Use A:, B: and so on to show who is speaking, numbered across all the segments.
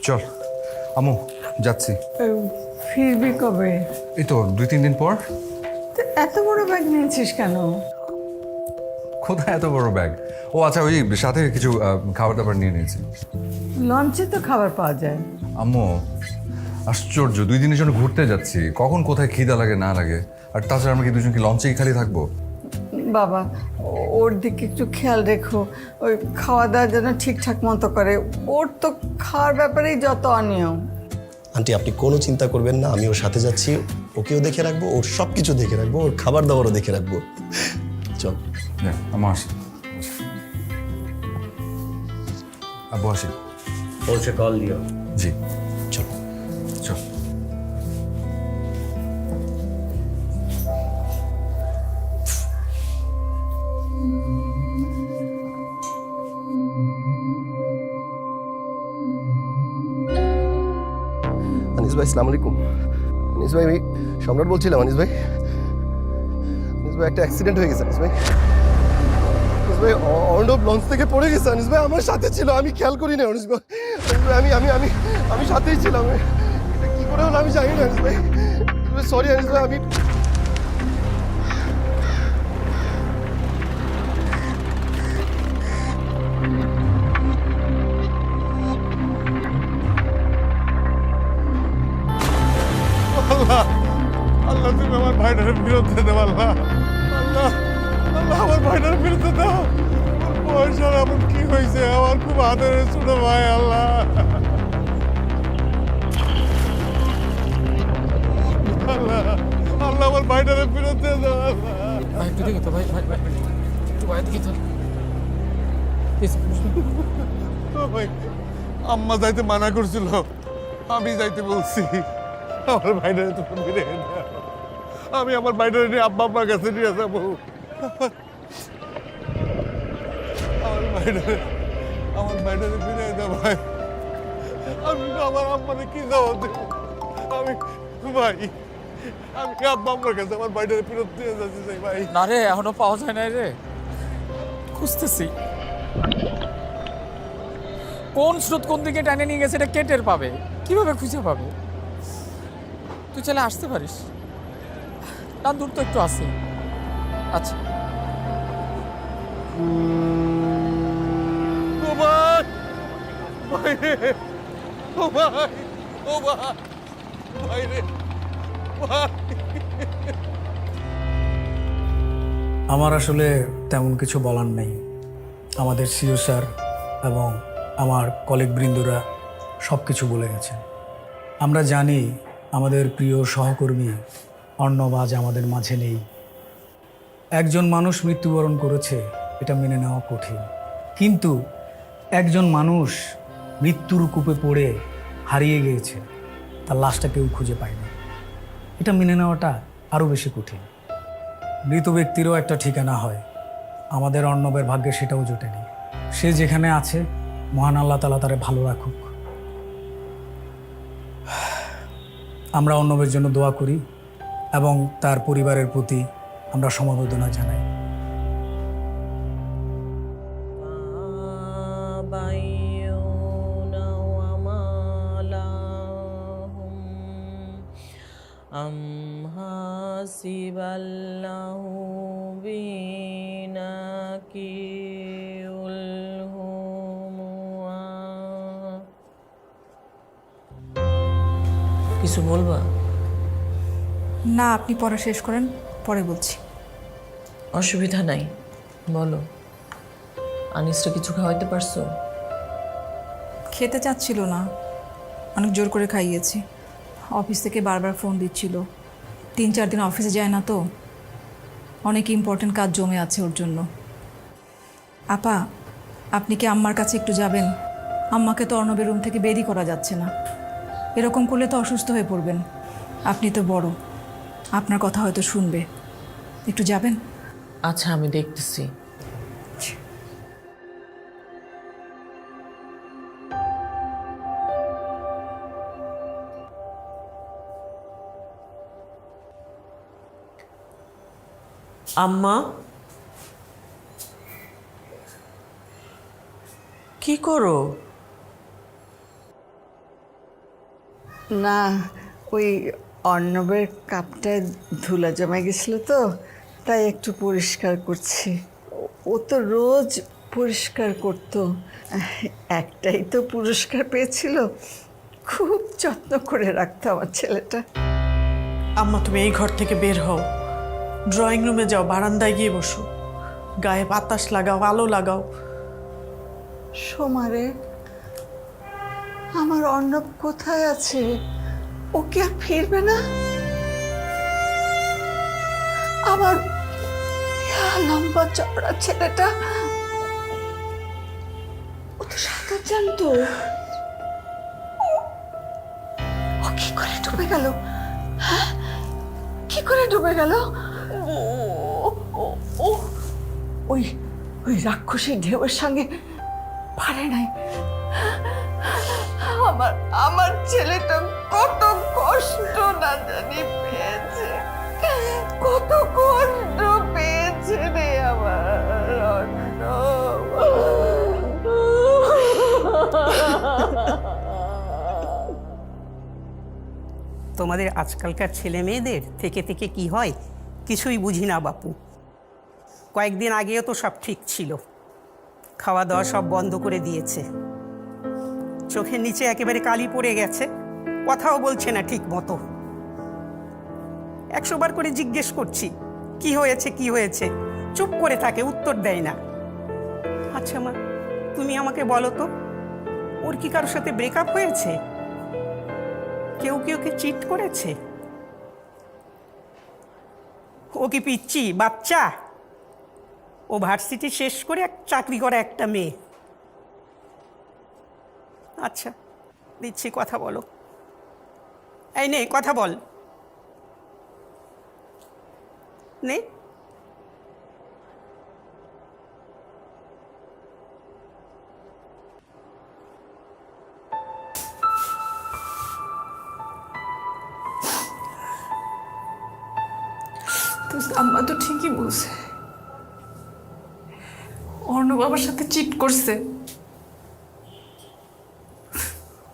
A: চল আমু যাচ্ছি।
B: ফিরবি কবে?
A: এই তো 2-3 দিন পর।
B: তো এত বড় ব্যাগ নিয়েছিস কেন?
A: কোথায় এত বড় ব্যাগ? ও আচ্ছা, ওই সাথে কিছু খাবার দাবার নিয়ে নিয়েছি।
B: লঞ্চে তো খাবার পাওয়া যায়।
A: আম্মু আশ্চর্য, 2 দিনের জন্য ঘুরতে যাচ্ছি, কখন কোথায় খিদা লাগে না লাগে। আর তাছাড়া আমরা কি দুজন কি লঞ্চেই খালি থাকবো?
B: বাবা, ওর দিকে একটু খেয়াল রেখো। ওই খাওয়া দাওয়া যেন ঠিকঠাক মতো করে। ওর তো খাওয়ার ব্যাপারেই যত অনিয়ম।
C: আন্টি আপনি কোনো চিন্তা করবেন না, আমি ওর সাথে যাচ্ছি, ওকেও দেখে রাখবো, ওর সব কিছু দেখে রাখবো, ওর খাবার দাবারও দেখে রাখবো। চল
A: আমার আসি। আব্বু আসি।
D: পৌঁছে কল দিও।
A: জি
C: চল।
A: চল।
C: আনিস ভাই আসসালামু আলাইকুম। আনিস ভাই, আমি সম্রাট বলছিলাম। আনিস ভাই, আনিস ভাই একটা অ্যাক্সিডেন্ট হয়ে গেছে। আনিস ভাই, আনিস ভাই অর্ণব লঞ্চ থেকে পড়ে গেছে। আনিস ভাই আমার সাথে ছিল, আমি খেয়াল করি না। আনিস ভাই, আনিস ভাই, আমি আমি আমি আমি সাথেই ছিলাম। এটা কি করে হলো আমি জানি না। আনিস ভাই, সরি আনিস ভাই, আমি
E: আল্লাহ তুমি আমার ভাইটারে ফেরত দিয়ে দাও। আল্লাহ আল্লাহ আল্লাহ আমার ভাইটারে ফেরত দিয়ে দাও। বয়সের এমন কি হয়েছে? আমার খুব আদরের ছোট ভাই। আল্লাহ আল্লাহ আল্লাহ আমার ভাইটারে ফেরত দিয়ে দাও। আল্লাহ
F: ভাই একটু দেখো তো, ভাই ভাই ভাই একটু বাইরে দিকে তো।
E: ও ভাই, আম্মা যাইতে মানা করছিল, আমি যাইতে বলছি। আমার ভাইটারে তুমি ফিরে দাও। আমি আমার বাইরে নিয়ে আব্বা আব্বার কাছে নিয়ে যাবো। আমার বাইরে ফিরে দাও ভাই। আমি আমার আম্মারে কি জবাব দেব? আমি ভাই, আমি আব্বা আব্বার কাছে আমার বাইরে ফেরত দিয়ে যাচ্ছি চাই ভাই।
F: না রে, এখনো পাওয়া যায় নাই রে, খুঁজতেছি। কোন স্রোত কোন দিকে টানে নিয়ে গেছে এটা কে টের পাবে? কিভাবে খুঁজে পাবে? তুই চাইলে আসতে পারিস, না দূর তো একটু আছে। আচ্ছা
E: ও ভাই, ভাই রে, ও ভাই, ও ভাই, ভাই রে, ভাই।
G: আমার আসলে তেমন কিছু বলার নেই। আমাদের সিও স্যার এবং আমার কলিগ বৃন্দরা সব কিছু বলে গেছেন। আমরা জানি আমাদের প্রিয় সহকর্মী অর্ণব আজ আমাদের মাঝে নেই। একজন মানুষ মৃত্যুবরণ করেছে, এটা মেনে নেওয়া কঠিন, কিন্তু একজন মানুষ মৃত্যুর কূপে পড়ে হারিয়ে গিয়েছে, তার লাশটা কেউ খুঁজে পায়নি, এটা মেনে নেওয়াটা আরও বেশি কঠিন। মৃত ব্যক্তিরও একটা ঠিকানা হয়, আমাদের অর্ণবের ভাগ্যে সেটাও জোটেনি। সে যেখানে আছে মহান আল্লাহ তাআলা তারে ভালো রাখুক। আমরা অর্ণবের জন্য দোয়া করি এবং তার পরিবারের প্রতি আমরা সমবেদনা জানাই।
H: أم حسب الله بنا কিছু বলবা?
I: না, আপনি পড়া শেষ করেন, পরে বলছি।
H: অসুবিধা নাই, বলো। আনিসটা কিছু খাওয়াইতে পারছো?
I: খেতে চাচ্ছিল না, অনেক জোর করে খাইয়েছি। অফিস থেকে বারবার ফোন দিচ্ছিল, 3-4 দিন অফিসে যায় না তো, অনেক ইম্পর্টেন্ট কাজ জমে আছে ওর জন্য। আপা, আপনি কি আম্মার কাছে একটু যাবেন? আম্মাকে তো অর্ণবের রুম থেকে বেরই করা যাচ্ছে না, এরকম করলে তো অসুস্থ হয়ে পড়বেন। আপনি তো বড়, আপনার কথা হয়তো শুনবে, একটু যাবেন?
H: আচ্ছা, আমি দেখতেছি। আম্মা, কি করো?
B: না, ওই অর্ণবের কাপটায় ধুলা জমা গেছিল তো, তাই একটু পরিষ্কার করছি। ও তো রোজ পরিষ্কার করতো, একটাই তো পুরস্কার পেয়েছিল। খুব যত্ন করে রাখতো আমার ছেলেটা।
H: আম্মা তুমি এই ঘর থেকে বের হও, ড্রয়িং রুমে যাও, বারান্দায় গিয়ে বসো, গায়ে বাতাস লাগাও, আলো লাগাও।
B: সোমারে, আমার অর্ণব কোথায় আছে? ও কি আর ফিরবে না? আমার লম্বা চওড়া ছেলেটা, ও তো সাঁতার জানতো। ও কি করে ডুবে গেল? হ্যাঁ, কি করে ডুবে গেল? ওই ওই রাক্ষসী ঢেউয়ের সঙ্গে পারে নাই। আমার ছেলেটা কত কষ্ট না জানি পেয়েছে, কত কষ্ট পেয়েছে রে আমার।
J: তোমাদের আজকালকার ছেলে মেয়েদের থেকে থেকে কি হয় কিছুই বুঝি না বাপু। কয়েকদিন আগেও তো সব ঠিক ছিল, খাওয়া দাওয়া সব বন্ধ করে দিয়েছে, চোখের নিচে একেবারে কালি পড়ে গেছে, কথাও বলছে না ঠিক মতো। 100 বার করে জিজ্ঞেস করছি কি হয়েছে কি হয়েছে, চুপ করে থাকে, উত্তর দেয় না। আচ্ছা মা, তুমি আমাকে বলো তো, ওর কি কারোর সাথে ব্রেকআপ হয়েছে? কেউ কি ওকে চিট করেছে? ও কি পিচ্ছি বাচ্চা? ও ভার্সিটি শেষ করে চাকরি করা একটা মেয়ে। আচ্ছা দিচ্ছি, কথা বলো। এই নে কথা বল, নে।
I: আম্মা তো ঠিকই বলছে, অর্ণব আমার সাথে চিট করছে।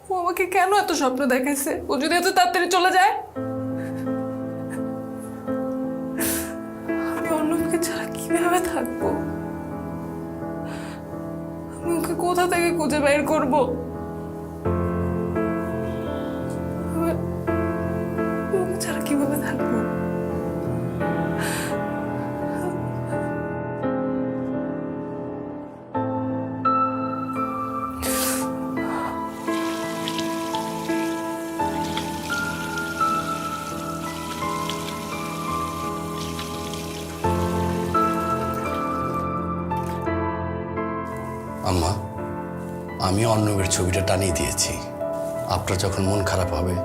I: ও আমাকে কেন এত স্বপ্ন দেখাইছে? ও যদি এত তাড়াতাড়ি চলে যায়, আমি অর্ণবকে ছাড়া কিভাবে থাকবো? আমি ওকে কোথা থেকে খুঁজে বের করবো? ওকে ছাড়া কিভাবে থাকবো?
K: আম্মা, আমি অর্ণবের ছবিটা টানিয়ে দিয়েছি। আপনার যখন মন খারাপ হবে,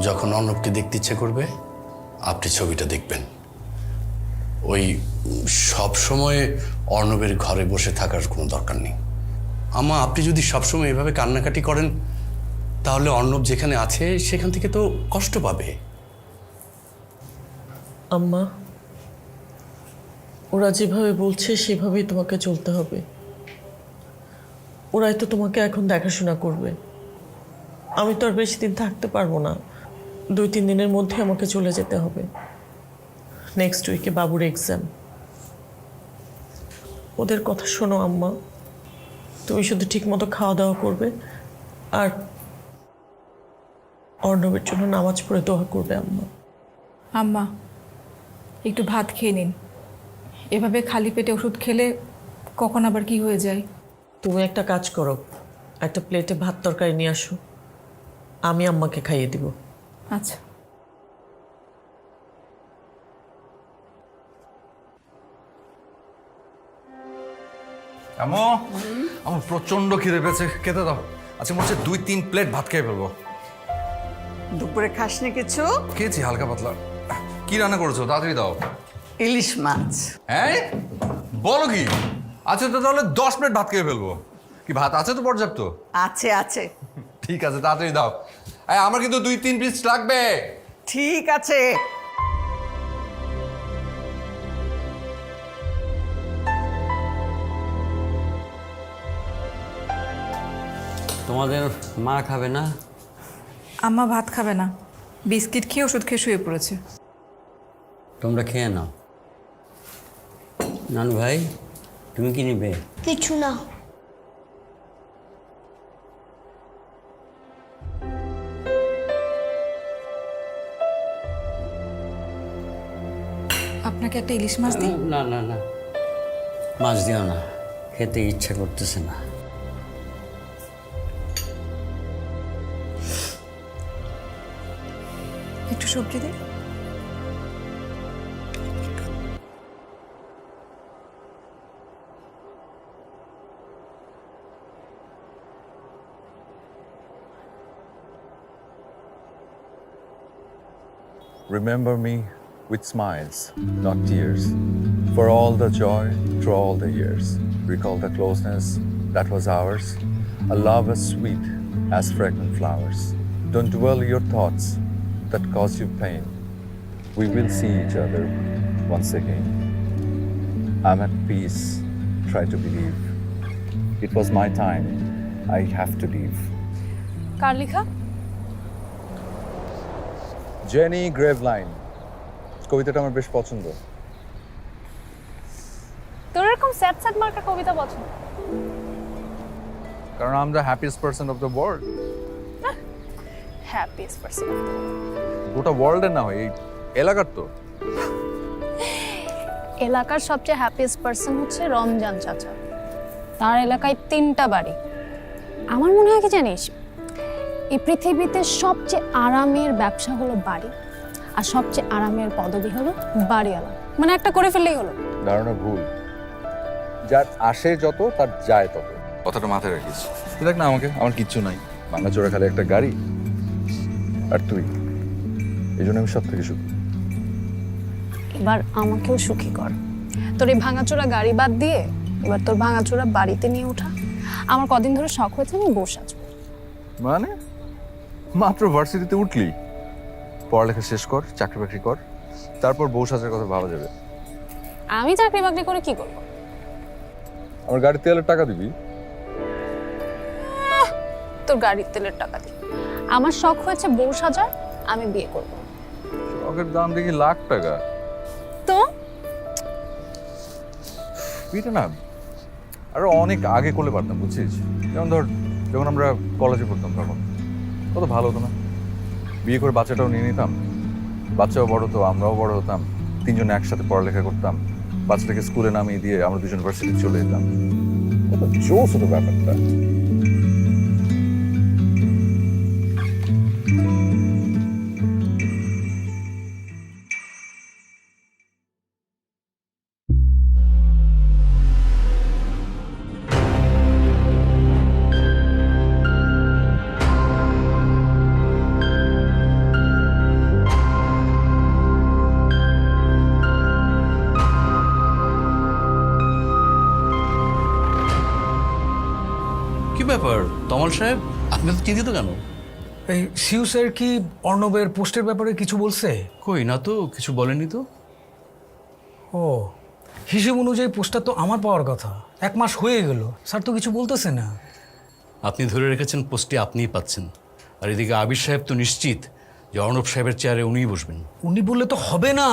K: যখন অর্ণবকে দেখতে ইচ্ছে করবে, আপনি ছবিটা দেখবেন। ওই সব সময় অর্ণবের ঘরে বসে থাকার কোনো দরকার নেই। আম্মা, আপনি যদি সবসময় এভাবে কান্নাকাটি করেন, তাহলে অর্ণব যেখানে আছে সেখান থেকে তো কষ্ট পাবে।
H: আম্মা, ওরা যেভাবে বলছে সেভাবেই তোমাকে চলতে হবে। ওরাই তো তোমাকে এখন দেখাশোনা করবে। আমি তো আর বেশি দিন থাকতে পারবো না, 2-3 দিনের মধ্যে আমাকে চলে যেতে হবে। নেক্সট উইকে বাবুর এক্সাম। ওদের কথা শোনো আম্মা, তুমি শুধু ঠিক মতো খাওয়া দাওয়া করবে আর অর্ণবের জন্য নামাজ পড়ে দোয়া করবে আম্মা।
I: আম্মা একটু ভাত খেয়ে নিন, এভাবে খালি পেটে ওষুধ খেলে কখন আবার কি হয়ে যায়।
H: তুমি একটা কাজ করো, একটা প্লেটে ভাত তরকারি নিয়ে আসো, আমি আম্মাকে খাইয়ে দিব।
I: আচ্ছা।
A: আমার প্রচন্ড খিদে পেয়েছে, খেতে দাও। আচ্ছা মনে হচ্ছে 2-3 প্লেট ভাত খেয়ে ফেলবো।
B: দুপুরে খাসনি কিছু?
A: খেয়েছি হালকা পাতলা। কি রান্না করেছো, তাড়াতাড়ি দাও।
B: ইলিশ মাছ।
A: হ্যাঁ বলো কি? আচ্ছা তো তাহলে 10 প্লেট ভাত খেয়ে ফেলবো। কি ভাত আছে তো পর্যাপ্ত?
B: আছে আছে।
A: ঠিক আছে, তাড়াতাড়ি দাও। আমার কিন্তু 2-3 পিস লাগবে।
B: ঠিক আছে।
D: তোমাদের মা খাবে না?
I: আম্মা ভাত খাবে না, বিস্কিট খেয়ে ওষুধ খেয়ে শুয়ে পড়েছে।
D: তোমরা খেয়ে নাও। নানু ভাই, তুমি কি নিবে?
L: কিছু না।
I: আপনাকে একটা ইলিশ মাছ দিই?
D: না না না, মাছ দিও না, খেতে ইচ্ছা করতেছে না।
I: একটু সবজি দিই?
A: Remember me with smiles, not tears. For all the joy through all the years. Recall the closeness that was ours. A love as sweet as fragrant flowers. Don't dwell your thoughts that cause you pain. We will see each other once again. I'm at peace. Try to believe. It was my time. I have to leave.
I: কার লেখা?
A: Jenny গ্রেভলাইন। কবিতাটা আমার বেশ পছন্দ।
L: তোর এরকম sad sad মার্কা কবিতা পছন্দ?
A: কারণ I am the happiest person of the world.
L: Happiest person.
A: গোটা ওয়ার্ল্ডের না হয়, এই এলাকার তো।
L: এলাকার সবচেয়ে হ্যাপিয়েস্ট পারসন হচ্ছে রমজান চাচা। তার এলাকায় 3টা বাড়ি। আমার মনে হয় কি জানিস, এই পৃথিবীতে সবচেয়ে আরামের ব্যবসা হলো বাড়ি, আর সবচেয়ে আরামের পদবি হলো বাড়িওয়ালা। মানে একটা করে ফেললেই হলো।
A: ধারণা ভুল। যার আসে যত তার যায় তত, কথাটা মাথায় রাখিস। তুই দেখ না আমাকে, আমার কিচ্ছু নাই, ভাঙাচোরা খালি একটা গাড়ি আর তুই। এই জন্য আমি সব থেকে সুখী।
L: এবার আমাকেও সুখী কর। তোর এই ভাঙাচোরা গাড়ি বাদ দিয়ে এবার তোর ভাঙাচোরা বাড়িতে নিয়ে ওঠা। আমার কদিন ধরে শখ হয়েছে আমি বউ সাজবো।
A: মানে মাত্র ভার্সিটিতে উঠলি, পড়ালেখা শেষ কর, চাকরি বাকরি কর, তারপর বউ সাজার কথা ভাবা যাবে।
L: আমি চাকরি বাকরি করে কি করবো?
A: আমার গাড়ির তেলের টাকা দিবি।
L: তোর গাড়ির তেলের টাকা দিই। আমার শখ হয়েছে বউ সাজার, আমি বিয়ে করব।
A: শখের দাম দেখি লাখ টাকা।
L: তো
A: বিয়েটা না আরো অনেক আগে করলে পারতাম, বুঝছিস? যেমন ধর যখন আমরা কলেজে পড়তাম তখন কত ভালো হতো না? বিয়ে করে বাচ্চাটাও নিয়ে নিতাম, বাচ্চাও বড় হতো, আমরাও বড় হতাম, তিনজনে একসাথে পড়ালেখা করতাম, বাচ্চাটাকে স্কুলে নামিয়ে দিয়ে আমরা দুজন ভার্সিটি চলে যেতাম। কত জোশ হতো ব্যাপারটা।
K: কি ব্যাপার তমাল সাহেব, আপনি তো চিন্তিত কেন?
G: এই সিউ স্যার কি অর্ণবের পোস্টের ব্যাপারে কিছু বলছে?
K: কই না তো, কিছু বলেনি তো।
G: ও, হিসেব অনুযায়ী পোস্টটা তো আমার পাওয়ার কথা। 1 মাস হয়ে গেল, স্যার তো কিছু বলতেছে না।
K: আপনি ধরে রেখেছেন পোস্টটি আপনিই পাচ্ছেন, আর এদিকে আবির সাহেব তো নিশ্চিত যে অর্ণব সাহেবের চেয়ারে উনিই বসবেন।
G: উনি বললে তো হবে না।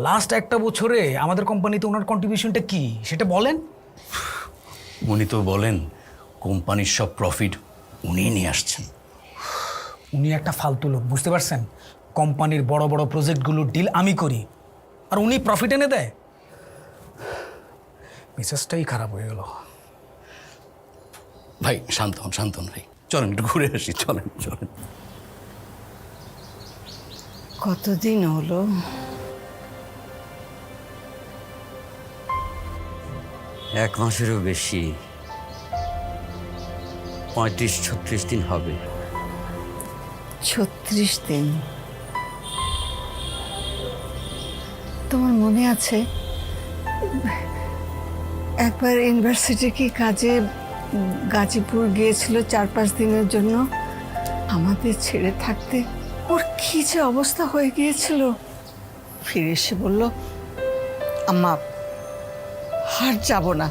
G: লাস্ট 1টা বছরে আমাদের কোম্পানিতে ওনার কন্ট্রিবিউশনটা কি সেটা বলেন।
K: উনি তো বলেন কোম্পানির সব প্রফিট উনিই নিয়ে আসছেন।
G: উনি একটা ফালতু লোক, বুঝতে পারছেন? কোম্পানির বড় বড় প্রজেক্টগুলোর ডিল আমি করি আর উনি প্রফিট এনে দেয়। মেসেজটাই খারাপ হয়ে গেল।
K: ভাই শান্ত হন, শান্ত হন ভাই, চলেন একটু ঘুরে আসি, চলেন চলেন।
B: কতদিন হলো?
D: এক মাসেরও বেশি, 35-36 দিন হবে।
B: 36 দিন? তোমার মনে আছে একবার ইউনিভার্সিটি কি কাজে গাজীপুর গিয়েছিল 4-5 দিনের জন্য? আমাদের ছেড়ে থাকতে ওর কি যে অবস্থা হয়ে গিয়েছিল। ফিরে এসে বলল, আম্মা আর যাব না,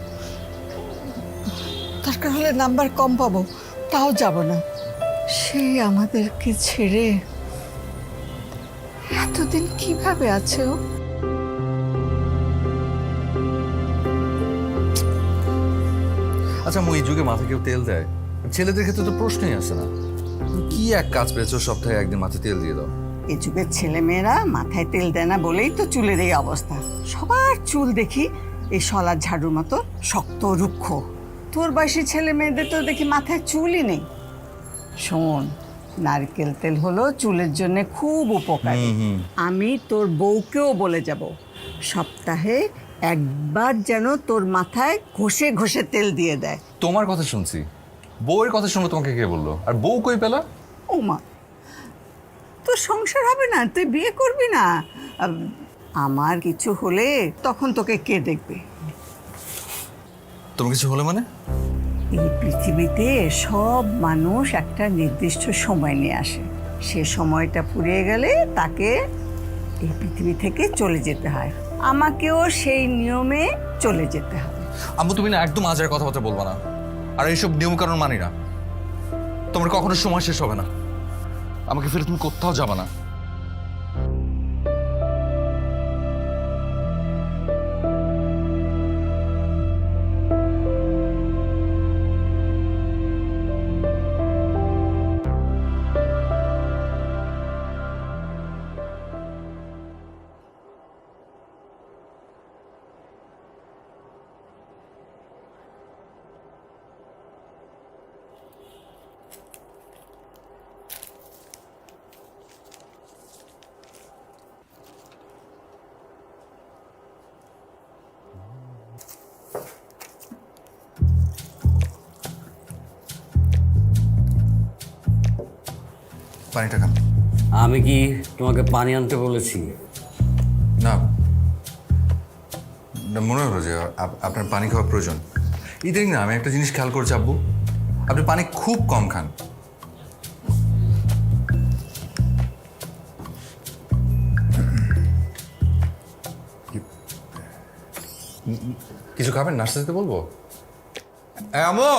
B: দরকার হলে নাম্বার কম পাবো তাও যাব না। সে আমাদেরকে ছেড়ে এতদিন কিভাবে আছে ও?
A: আচ্ছা এই যুগে মাথা কেউ তেল দেয়? ছেলেদের ক্ষেত্রে তো প্রশ্নই আসে না। তুমি কি এক কাজ পেয়েছো, সপ্তাহে একদিন মাথায় তেল দিয়ে দাও?
B: এই যুগের ছেলেমেয়েরা মাথায় তেল দেয় না বলেই তো চুলের এই অবস্থা। সবার চুল দেখি এই শলার ঝাড়ুর মতো শক্ত রুক্ষ। তোর বয়সী ছেলে মেয়েদের তো দেখি মাথায় চুলই নেই। শোন, নারকেল তেল হলো চুলের জন্য খুব উপকারী। আমি তোর বউকেও বলে যাব সপ্তাহে একবার যেন তোর মাথায় ঘষে ঘষে তেল দিয়ে দেয়।
A: তোমার কথা শুনছি, বউয়ের কথা শুনলো তোমাকে কে বললো? আর বউ কই পেলা?
B: ও মা, তোর সংসার হবে না? তুই বিয়ে করবি না? আমার কিছু হলে তখন তোকে কে দেখবে?
A: তোমার কিছু হলো মানে?
B: এই পৃথিবীতে সব মানুষ একটা নির্দিষ্ট সময় নিয়ে আসে। সে সময়টা ফুরিয়ে গেলে তাকে এই পৃথিবী থেকে চলে যেতে হয়। আমাকেও সেই নিয়মে চলে যেতে হবে।
A: আম্মু তুমি না একদম আজের কথাবার্তা বলবা না। আর এইসব নিয়মকানুন মানি না। তোমার কখনো সময় শেষ হবে না। আমাকে ফেলে তুমি কোথাও যাবে না। পানিটা খান।
D: আমি কি তোমাকে পানি আনতে বলেছি?
A: না, মনে হলো যে আপনার পানি খাওয়া প্রয়োজন। ইদানিং না আমি একটা জিনিস খেয়াল করছি আব্বু, আপনি পানি খুব কম খান। কিছু খাবেন? নাস্তা দিতে বলবো? আম্মু,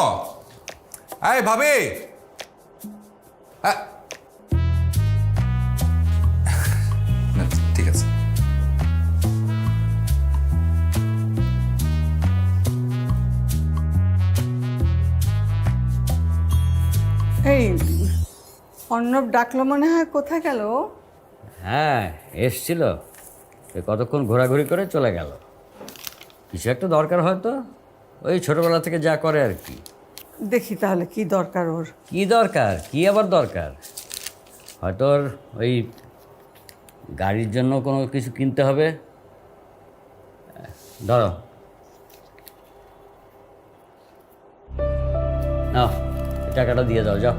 A: এই ভাবি, না ঠিক আছে।
B: এই অর্ণব ডাকলো মনে হয়, কোথায় গেল?
D: হ্যাঁ, এসছিল, কতক্ষণ ঘোরাঘুরি করে চলে গেল। কিছু একটা দরকার হয়তো, ওই ছোটবেলা থেকে যা করে আর কি।
B: দেখি তাহলে কি দরকার ওর।
D: কি দরকার? কি আবার দরকার? হয়তো ওর ওই গাড়ির জন্য কোনো কিছু কিনতে হবে। ধরো, নাও, টাকাটা দিয়ে দাও, যাও।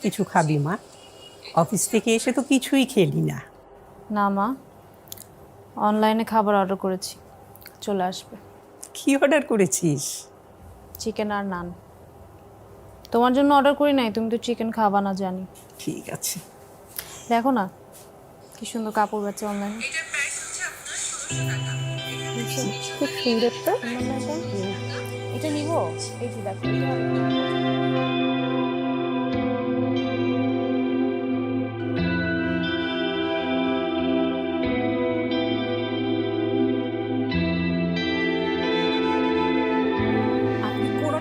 J: কিছু খাবি মা? অফিস থেকে এসে তো কিছুই খেলি না।
L: না মা, অনলাইনে খাবার অর্ডার করেছি, চলে আসবে।
J: কি অর্ডার করেছিস?
L: চিকেন আর নান। তোমার জন্য অর্ডার করি নাই, তুমি তো চিকেন খাবা না জানি।
J: ঠিক আছে।
L: দেখো না কি সুন্দর কাপড় বেচে অনলাইনে। খুব সুন্দর তো। এটা নিব? এই যে দেখো,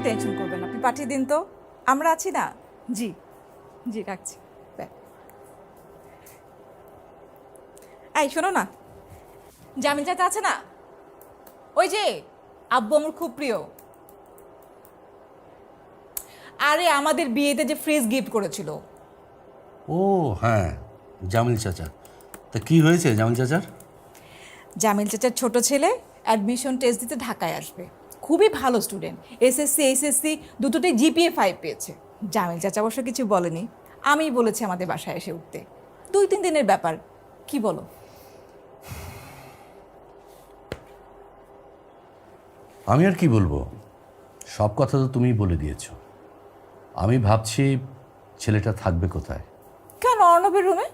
I: টেনশন করবেন, আপনি পাঠিয়ে দিন তো, আমরা আছি না। জি জি, রাখছি। এই শোনো না, জামিল চাচা আছে না, ওই যে আব্বু আমার খুব প্রিয়, আরে আমাদের বিয়েতে যে ফ্রিজ গিফট করেছিল।
K: ও হ্যাঁ, জামিল চাচা। তা কি হয়েছে জামিল চাচার?
I: জামিল চাচার ছোট ছেলে অ্যাডমিশন টেস্ট দিতে ঢাকায় আসবে। খুবই ভালো স্টুডেন্ট, এসএসসি এইচএসসি দুটোতেই জিপিএ 5 পেয়েছে। জামিল চাচা অবশ্য কিছু বলেনি, আমিই বলেছি আমাদের বাসায় এসে উঠতে। 2-3 দিনের ব্যাপার, কি বলো?
K: আমি আর কি বলবো, সব কথা তো তুমিই বলে দিয়েছো। আমি ভাবছি ছেলেটা থাকবে কোথায়।
I: কেন, অর্ণবের রুমে?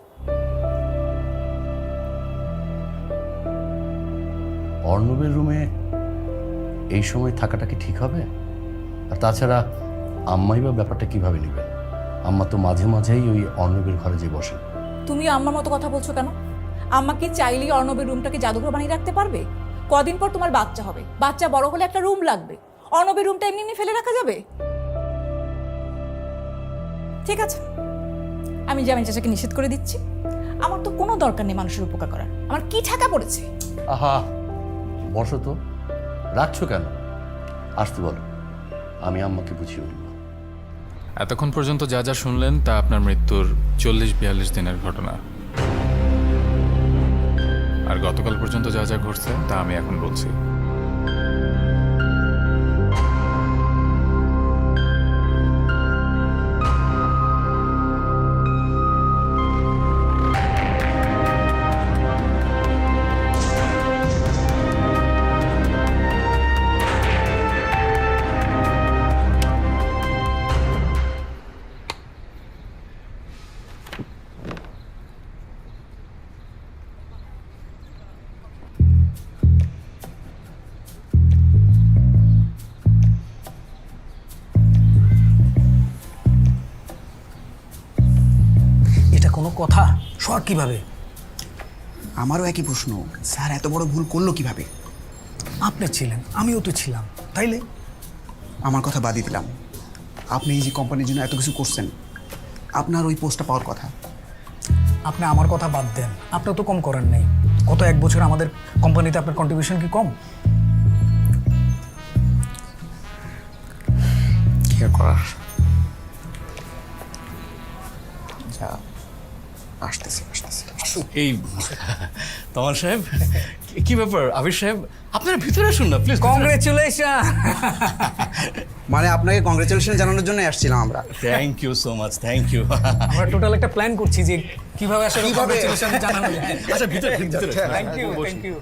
K: অর্ণবের রুমে এই সময় থাকাটা কি ঠিক হবে? আর তাছাড়া আম্মাই বা ব্যাপারটা কিভাবে নেবেন? আম্মা তো মাঝে মাঝেই ওই অর্ণবের ঘরে যে বসেন।
I: তুমি আম্মার মতো কথা বলছো কেন? আম্মা কি চাইলেই অর্ণবের রুমটাকে জাদুঘর বানিয়ে রাখতে পারবে? কদিন পর তোমার বাচ্চা হবে, বাচ্চা বড় হলে একটা রুম লাগবে। অর্ণবের রুমটা এমনি এমনি ফেলে রাখা যাবে? ঠিক আছে, আমি জামিল চাচাকে নিষেধ করে দিচ্ছি। আমার তো কোনো দরকার নেই মানুষের উপকার করার, আমার কি ঠাকা পড়েছে?
K: আহা, বসো তো, রাখছো কেন? আসতে বলো, আমি আম্মাকে বুঝিয়ে বলবো।
M: এতক্ষণ পর্যন্ত যা যা শুনলেন তা আপনার মৃত্যুর 40-42 দিনের ঘটনা। আর গতকাল পর্যন্ত যা যা ঘটছে তা আমি এখন বলছি।
G: এটা কোনো কথা? শর্ট কিভাবে?
N: আমারও একই প্রশ্ন, স্যার এত বড় ভুল করলো কিভাবে?
G: আপনি ছিলেন, আমিও তো ছিলাম, তাইলে?
N: আমার কথা বাদই দিলাম, আপনি এই যে কোম্পানির জন্য এত কিছু করছেন, আপনার ওই পোস্টটা পাওয়ার কথা।
G: আপনি আমার কথা বাদ দেন, আপনার তো কম করেন নাই। গত 1 বছর আমাদের কোম্পানিতে আপনার কন্ট্রিবিউশন কি কম?
N: কি আর করার, যা আসতেছি।
K: এই তমাল সাহেব, কি ব্যাপার? আবির সাহেব, আপনারা ভিতরে আসুন না প্লিজ।
G: কংগ্রেচুলেশন।
N: মানে আপনাকে কংগ্রেচুলেশন জানানোর জন্য আসছিলাম আমরা।
K: Thank you so much, thank you.
G: আমরা টোটাল একটা প্ল্যান করছি যে কিভাবে আসলে কংগ্রেচুলেশন জানানো যায়।
K: আচ্ছা, ভিতরে
G: thank you, thank you.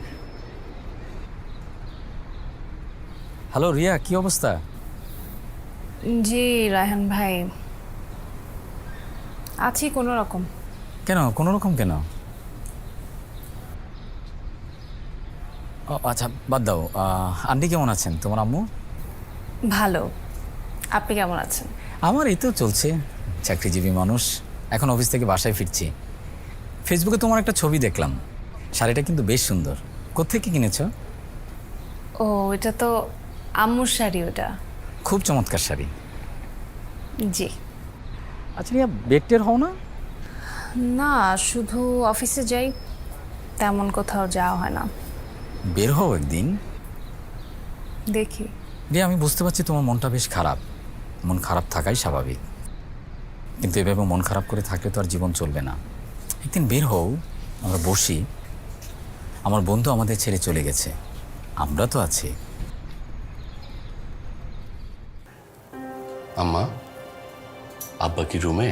D: Hello Riya, কি অবস্থা?
L: জি রায়হান ভাই, আছি কোনো রকম।
D: কেন কোনো রকম কেন? ও আচ্ছা, বাদ দাও। আন্টি কেমন আছেন? তোমার আম্মু?
L: ভালো, আপনি কেমন আছেন?
D: আমার এই তো চলছে, চাকরিজীবী মানুষ, এখন অফিস থেকে বাসায় ফিরছি। ফেসবুকে তোমার একটা ছবি দেখলাম, শাড়িটা কিন্তু বেশ সুন্দর। কোত্থেকে কিনেছো?
L: ও, এটা তো আম্মুর শাড়ি। ওটা
D: খুব চমৎকার শাড়ি।
L: জি।
D: আচ্ছা রিয়া, বেডটের হও না?
L: না, শুধু অফিসে যাই, তেমন কোথাও যাওয়া হয় না।
D: বের হও একদিন।
L: দেখি।
D: রিয়া, আমি বুঝতে পারছি তোমার মনটা বেশ খারাপ, মন খারাপ থাকাই স্বাভাবিক, কিন্তু এভাবে মন খারাপ করে থাকলে তো আর জীবন চলবে না। একদিন বের হও, আমরা বসি। আমার বন্ধু আমাদের ছেড়ে চলে গেছে, আমরা তো আছি।
K: আম্মা, আব্বা কি রুমে?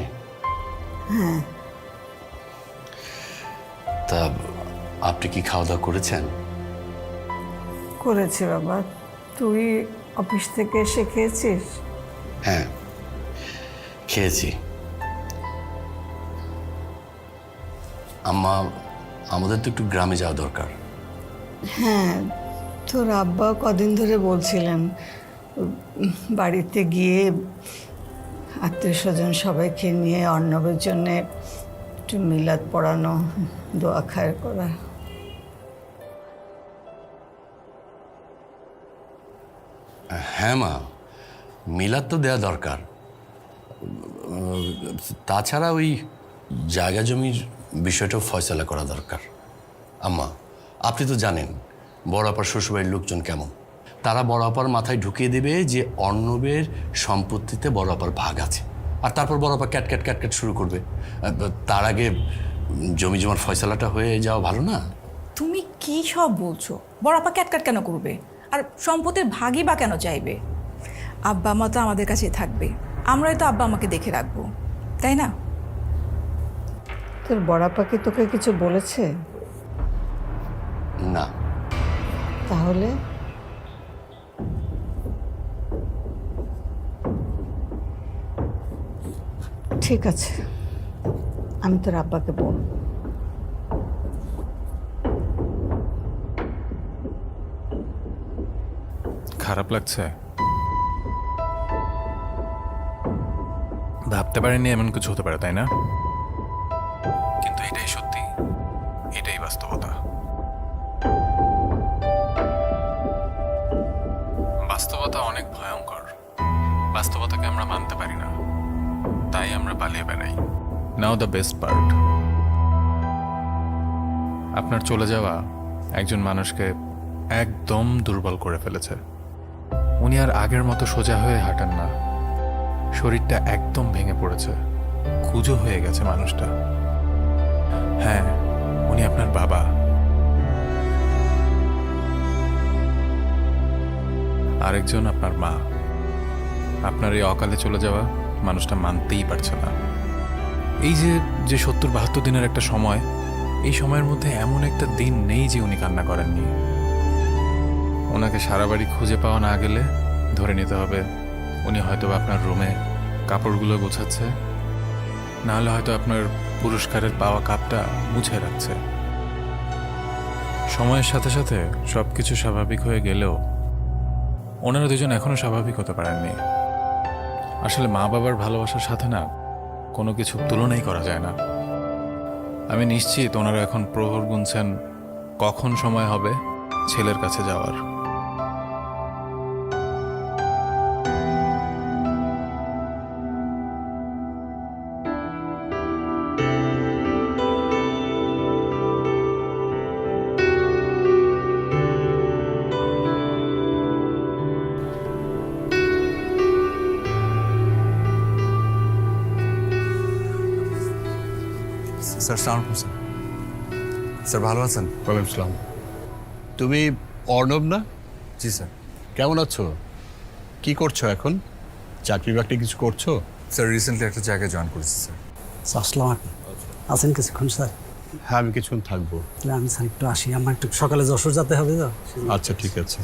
B: হ্যাঁ।
K: তা আপনি কি খাওয়া দাওয়া করেছেন?
B: করেছি বাবা, তুই অফিস থেকে এসে খেয়েছিস?
K: হ্যাঁ, খেয়েছি। আম্মা, আমাদের তো একটু গ্রামে যাওয়া দরকার।
B: হ্যাঁ, তোর আব্বা কদিন ধরে বলছিলেন বাড়িতে গিয়ে আত্মীয় স্বজন সবাইকে নিয়ে অর্ণবের জন্যে একটু মিলাদ পড়ানো, দোয়া খায়ের করা।
K: হ্যাঁ মা, মিলাদ তো দেওয়া দরকার। তাছাড়া ওই জায়গা জমির বিষয়টাও ফয়সালা করা দরকার। আম্মা, আপনি তো জানেন বড় আপার শ্বশুরবাড়ির লোকজন কেমন। তারা বড় আপার মাথায় ঢুকিয়ে দেবে যে অর্ণবের সম্পত্তিতে বড় আপার ভাগ আছে, আর তারপর বড় আপা ক্যাট ক্যাট শুরু করবে। তার আগে জমি জমার ফয়সালাটা হয়ে যাওয়া ভালো না?
I: তুমি কি সব বলছো? বড় আপা ক্যাটকাট কেন করবে? আর সম্পত্তির ভাগই বা কেন চাইবে? আব্বা মা তো আমাদের কাছেই থাকবে, আমরাই তো আব্বা আমাকে দেখে রাখবো, তাই না?
B: তোর বড় পাখি তোকে কিছু বলেছে?
K: না,
B: তাহলে ঠিক আছে, আমি তোর আব্বাকে বলবো।
M: খারাপ লাগছে? ভাবতে পারিনি এমন কিছু হতে পারে, তাই না? কিন্তু এটাই সত্যি, এটাই বাস্তবতা। বাস্তবতা অনেক ভয়ঙ্কর। বাস্তবতাকে আমরা মানতে পারি না, তাই আমরা পালিয়ে বেড়াই। নাও দ্য বেস্ট পার্ট, আপনার চলে যাওয়া একজন মানুষকে একদম দুর্বল করে ফেলেছে। উনি আর আগের মতো সোজা হয়ে হাঁটেন না, শরীরটা একদম ভেঙে পড়েছে, কুঁজো হয়ে গেছে মানুষটা। হ্যাঁ, উনি আপনার বাবা, আরেকজন আপনার মা। আপনার এই অকালে চলে যাওয়া মানুষটা মানতেই পারছে না। এই যে ৭০-৭২ দিনের একটা সময়, এই সময়ের মধ্যে এমন একটা দিন নেই যে উনি কান্না করেননি। ওনাকে সারা বাড়ি খুঁজে পাওয়া না গেলে ধরে নিতে হবে উনি হয়তো আপনার রুমে কাপড়গুলো গোছাচ্ছে, নাহলে হয়তো আপনার পুরস্কারের পাওয়া কাপটা মুছে রাখছে। সময়ের সাথে সাথে সব কিছু স্বাভাবিক হয়ে গেলেও ওনারা দুজন এখনো স্বাভাবিক হতে পারেননি। আসলে মা বাবার ভালোবাসার সাথে না কোনো কিছু তুলনাই করা যায় না। আমি নিশ্চিত ওনারা এখন প্রহর গুনছেন কখন সময় হবে ছেলের কাছে যাওয়ার।
A: স্যার সালাম আলাইকুম স্যার। স্যার ভালো আছেন?
K: ওয়ালাইকুম আসসালাম। তুমি অর্ণব না?
A: জি স্যার।
K: কেমন আছো? কি করছো এখন? চাকরি বাকরি কিছু করছো?
A: স্যার রিসেন্টলি একটা জায়গায় জয়েন করেছি স্যার।
G: আসসালাম আলাইকুম। আছেন কিছুক্ষণ স্যার?
K: হ্যাঁ, আমি কিছুক্ষণ থাকবো।
G: তাহলে আমি স্যার একটু আসি, আমার একটু সকালে যশোর যেতে হবে তো।
K: আচ্ছা, ঠিক আছে।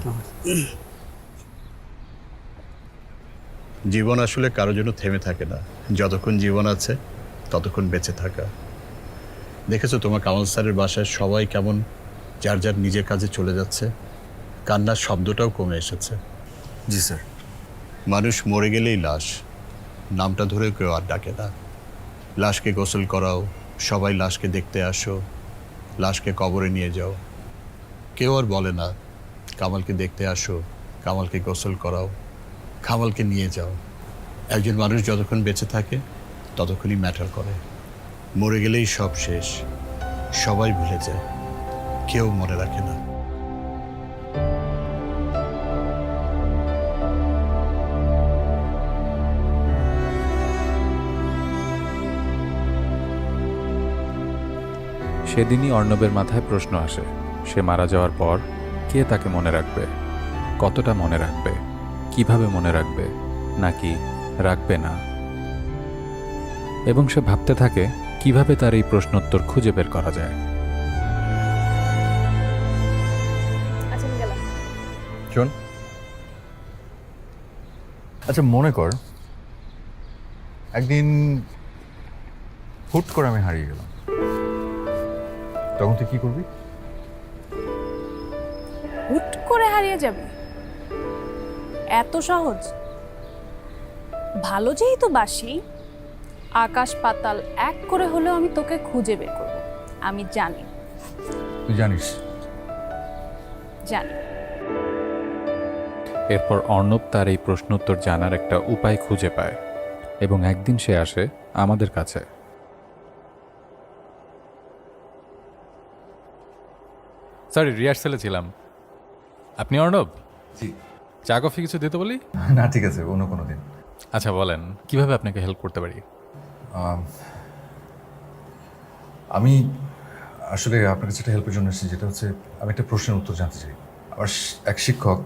K: জীবন আসলে কারোর জন্য থেমে থাকে না। যতক্ষণ জীবন আছে ততক্ষণ বেঁচে থাকা। দেখেছো তোমার কামাল স্যারের বাসায় সবাই কেমন যার যার নিজের কাজে চলে যাচ্ছে, কান্নার শব্দটাও কমে এসেছে।
A: জি স্যার।
K: মানুষ মরে গেলেই লাশ, নামটা ধরেও কেউ আর ডাকে না। লাশকে গোসল করাও, সবাই লাশকে দেখতে আসো, লাশকে কবরে নিয়ে যাও। কেউ আর বলে না কামালকে দেখতে আসো, কামালকে গোসল করাও, কামালকে নিয়ে যাও। একজন মানুষ যতক্ষণ বেঁচে থাকে ততক্ষণই ম্যাটার করে। মরে গেলেই সব শেষ, সবাই ভুলে যায়, কেউ মনে রাখে না।
M: সেদিনই অর্ণবের মাথায় প্রশ্ন আসে, সে মারা যাওয়ার পর কে তাকে মনে রাখবে, কতটা মনে রাখবে, কিভাবে মনে রাখবে, নাকি রাখবে না। এবং সে ভাবতে থাকে কিভাবে তার এই প্রশ্নোত্তর খুঁজে বের করা যায়।
A: শোন, আচ্ছা মনে কর একদিন হুট করে আমি হারিয়ে গেলাম, তখন তুই কি করবি?
L: হুট করে হারিয়ে যাবে? এত সহজ? ভালো যেহেতু বাসি, আকাশ পাতাল এক করে হলেও আমি তোকে খুঁজে বের করব। আমি জানি।
A: তুই জানিস?
L: জানি।
M: এরপর অর্ণব তার এই প্রশ্নোত্তর জানার একটা উপায় খুঁজে পায় এবং একদিন সে আসে আমাদের কাছে। সরি, রিহার্সালে ছিলাম। আপনি অর্ণব?
A: জি।
M: চা কফি কিছু দিতে বলি?
A: না ঠিক আছে, অন্য কোনো দিন।
M: আচ্ছা বলেন, কিভাবে আপনাকে হেল্প করতে পারি?
A: আমি আসলে আপনার কাছে একটা হেল্পের জন্য এসেছি, যেটা হচ্ছে আমি একটা প্রশ্নের উত্তর জানতে চাই। আমার এক শিক্ষক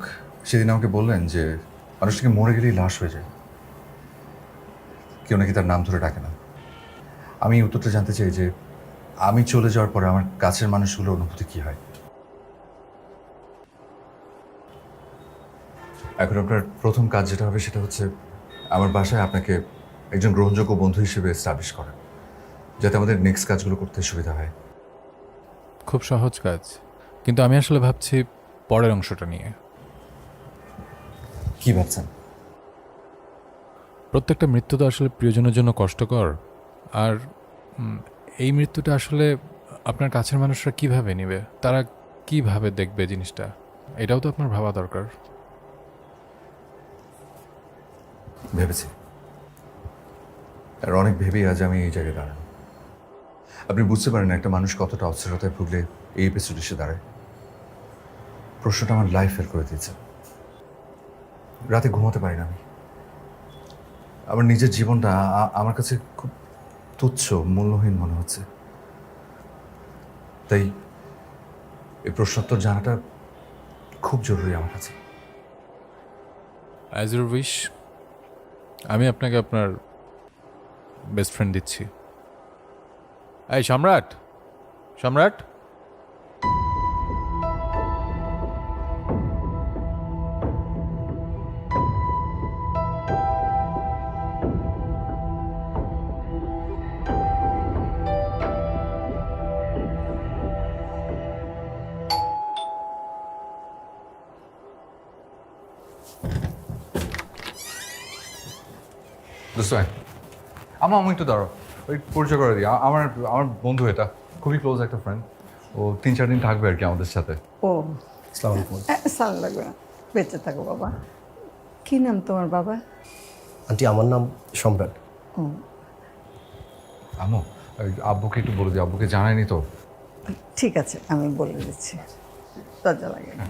A: সেদিন আমাকে বললেন যে মানুষটাকে মরে গেলেই লাশ হয়ে যায়, কেউ নাকি তার নাম ধরে ডাকে না। আমি এই উত্তরটা জানতে চাই যে আমি চলে যাওয়ার পরে আমার কাছের মানুষগুলোর অনুভূতি কী হয়। এখন আপনার প্রথম কাজ যেটা হবে সেটা হচ্ছে আমার বাসায় আপনাকে একজন গ্রহণযোগ্য বন্ধু হিসেবে এস্টাবলিশ করা, যাতে আমাদের নেক্সট কাজগুলো করতে সুবিধা হয়।
M: খুব সহজ কাজ, কিন্তু আমি আসলে ভাবছি পরের অংশটা নিয়ে।
A: কি ভাবছেন?
M: প্রত্যেকটা মৃত্যু তো আসলে প্রিয়জনের জন্য কষ্টকর, আর এই মৃত্যুটা আসলে আপনার কাছের মানুষরা কিভাবে নেবে, তারা কিভাবে দেখবে জিনিসটা, এটাও তো আপনার ভাবা দরকার।
A: ভেবেছি, আর অনেক ভেবেই আজ আমি এই জায়গায় দাঁড়ানো। আপনি বুঝতে পারেন একটা মানুষ কতটা অস্থিরতায় ভুগলে এই এপিসোড এসে দাঁড়ায়। প্রশ্নটা আমার লাইফ ফেল করে দিয়েছে। রাতে ঘুমাতে পারি না আমি। আমার নিজের জীবনটা আমার কাছে খুব তুচ্ছ, মূল্যহীন মনে হচ্ছে। তাই এই প্রশ্নোত্তর জানাটা খুব জরুরি আমার কাছে।
M: অ্যাজ ইউর উইশ, আমি আপনাকে আপনার বেস্ট ফ্রেন্ড দিচ্ছি। এই সম্রাট, সম্রাট,
A: আমার একটু দাঁড়ো, ওই পরিচয় করে দিই। আমার আমার বন্ধু, এটা খুবই ক্লোজ একটা ফ্রেন্ড। ও 3-4 দিন থাকবে আর কি আমাদের সাথে।
B: ও
C: আসসালামু আলাইকুম।
B: সালাম লাগবে না, বেঁচে থাকো বাবা। কি নাম তোমার বাবা?
C: আন্টি আমার নাম সম্রাট।
B: ও
A: আমো, আব্বুকে একটু বলে দিই, আব্বুকে জানায়নি তো।
B: ঠিক আছে, আমি বলে দিচ্ছি, লজ্জা লাগে না।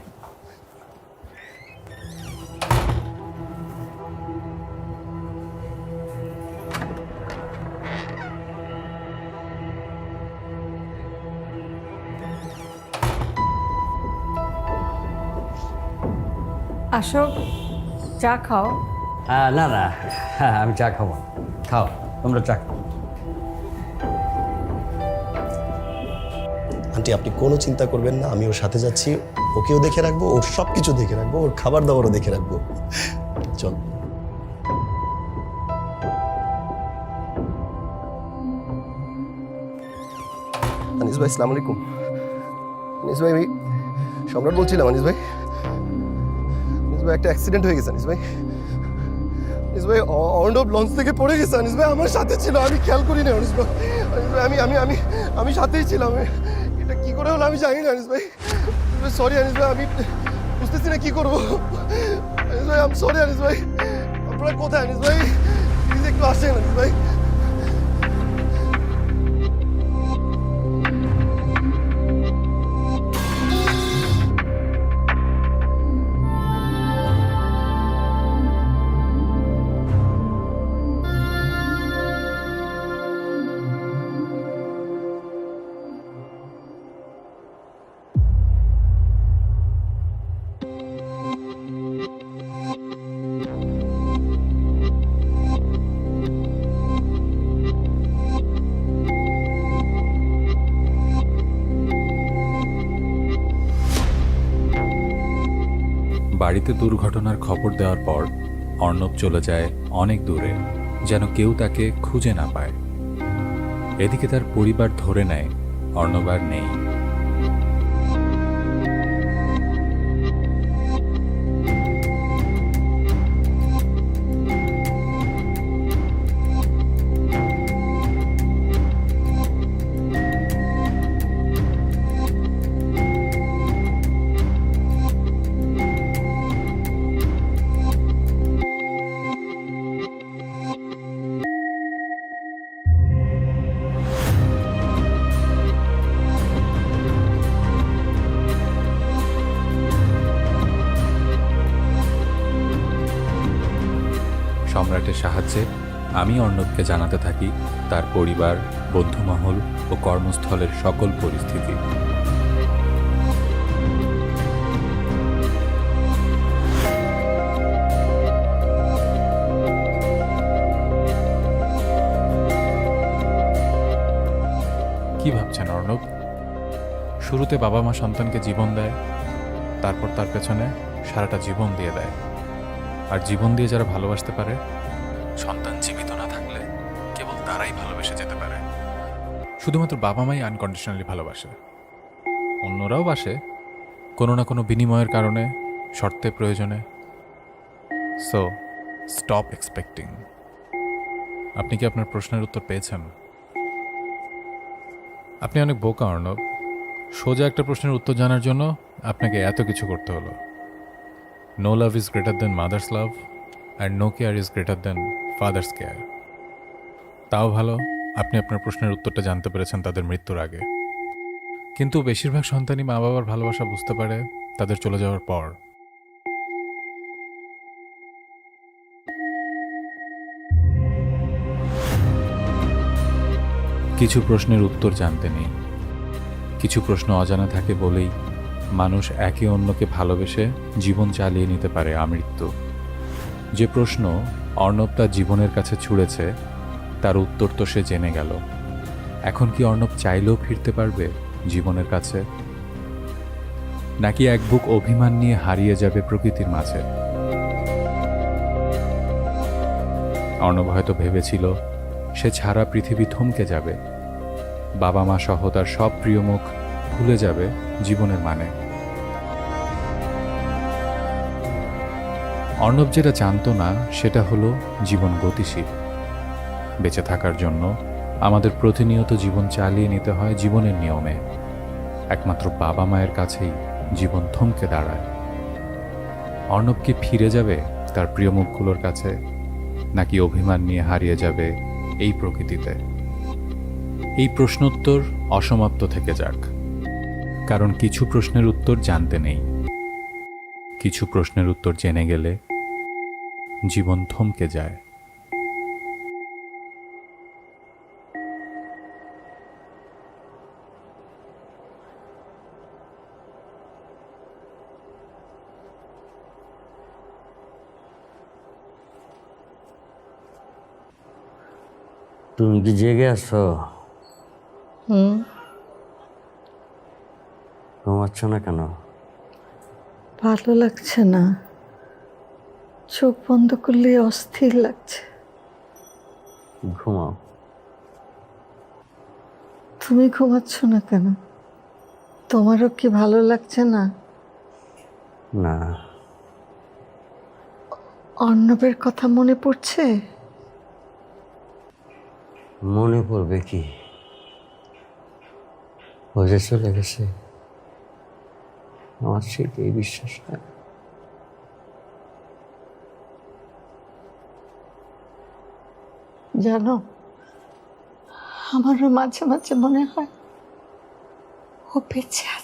B: আসো, চা খাও।
O: না না, হ্যাঁ আমি চা খাবো। খাও, তোমরা চা খাও।
C: আন্টি আপনি কোনো চিন্তা করবেন না, আমি ওর সাথে যাচ্ছি, ওকেও দেখে রাখবো, ওর সব কিছু দেখে রাখবো, ওর খাবার দাবারও দেখে রাখবো। চল। আনিস ভাই, আসসালামু আলাইকুম। আনিস ভাই, আমি সম্রাট বলছিলাম। আনিস ভাই, আনিস ভাই একটা অ্যাক্সিডেন্ট হয়ে গেছে। আনিস ভাই, আনিস ভাই অর্ণব লঞ্চ থেকে পড়ে গেছে। আনিস ভাই আমার সাথে ছিল, আমি খেয়াল করি না। আনিস ভাই, আনিস ভাই আমি আমি আমি আমি সাথেই ছিলাম। এটা কি করে হলো আমি জানি না। আনিস ভাই সরি। আনিস ভাই আমি বুঝতেছি না কি করবো। আনিস ভাই আমি সরি। আনিস ভাই আপনারা কোথায়? আনিস ভাই প্লিজ একটু আসেন। আনিস ভাই
M: বাড়িতে দুর্ঘটনার খবর দেওয়ার পর অর্ণব চলে যায় অনেক দূরে, যেন কেউ তাকে খুঁজে না পায়। এদিকে তার পরিবার ধরে নেয় অর্ণব আর নেই। সম্রাটের সাহায্যে আমি অর্ণবকে জানাতে থাকি তার পরিবার, বন্ধুমহল ও কর্মস্থলের সকল পরিস্থিতি। কি ভাবছেন অর্ণব? শুরুতে বাবা মা সন্তানকে জীবন দেয়, তারপর তার পেছনে সারাটা জীবন দিয়ে দেয়। আর জীবন দিয়ে যারা ভালোবাসতে পারে, সন্তান জীবিত না থাকলে কেবল তারাই ভালোবেসে যেতে পারে। শুধুমাত্র বাবা মাই আনকন্ডিশনালি ভালোবাসে, অন্যরাও বাসে কোনো না কোনো বিনিময়ের কারণে, শর্তের প্রয়োজনে। So stop expecting. আপনি কি আপনার প্রশ্নের উত্তর পেয়েছেন? আপনি অনেক বোকা অর্ণব। সোজা একটা প্রশ্নের উত্তর জানার জন্য আপনাকে এত কিছু করতে হলো। No love is greater than mother's love and no care is greater than father's care. তাও ভালো আপনি আপনার প্রশ্নের উত্তরটা জানতে পেরেছেন তাদের মৃত্যুর আগে। কিন্তু বেশিরভাগ সন্তানই মা বাবার ভালোবাসা বুঝতে পারে তাদের চলে যাওয়ার পর। কিছু প্রশ্নের উত্তর জানতে নেই, কিছু প্রশ্ন অজানা থাকে বলেই মানুষ একে অন্যকে ভালোবেসে জীবন চালিয়ে নিতে পারে আমৃত্যু। যে প্রশ্ন অর্ণব তার জীবনের কাছে ছুঁড়েছে তার উত্তর তো সে জেনে গেল। এখন কি অর্ণব চাইলেও ফিরতে পারবে জীবনের কাছে, নাকি এক বুক অভিমান নিয়ে হারিয়ে যাবে প্রকৃতির মাঝে? অর্ণব হয়তো ভেবেছিল সে ছাড়া পৃথিবী থমকে যাবে, বাবা মা সহ তার সব প্রিয় মুখ ভুলে যাবে জীবনের মানে। অর্ণব যেটা জানতো না সেটা হলো জীবন গতিশীল। বেঁচে থাকার জন্য আমাদের প্রতিনিয়ত জীবন চালিয়ে নিতে হয় জীবনের নিয়মে। একমাত্র বাবা মায়ের কাছেই জীবন থমকে দাঁড়ায়। অর্ণব কি ফিরে যাবে তার প্রিয় মুখগুলোর কাছে, নাকি অভিমান নিয়ে হারিয়ে যাবে এই প্রকৃতিতে? এই প্রশ্নোত্তর অসমাপ্ত থেকে যাক, কারণ কিছু প্রশ্নের উত্তর জানতে নেই। কিছু প্রশ্নের উত্তর জেনে গেলে জীবন থমকে যায়।
O: তুমি কি জেগে আছো? ঘুমাচ্ছ না কেন?
B: ভালো লাগছে না, চোখ বন্ধ করলে অস্থির লাগছে।
O: ঘুমাও।
B: তুমি ঘুমাচ্ছ না কেন? তোমারও কি ভালো লাগছে না?
O: না।
B: অর্ণবের কথা মনে পড়ছে?
O: মনে পড়বে কি, ও যে চলে গেছে আমার সেটাই বিশ্বাস হয়।
B: জানো, আমারও মাঝে মাঝে মনে হয় ও বেঁচে আছে।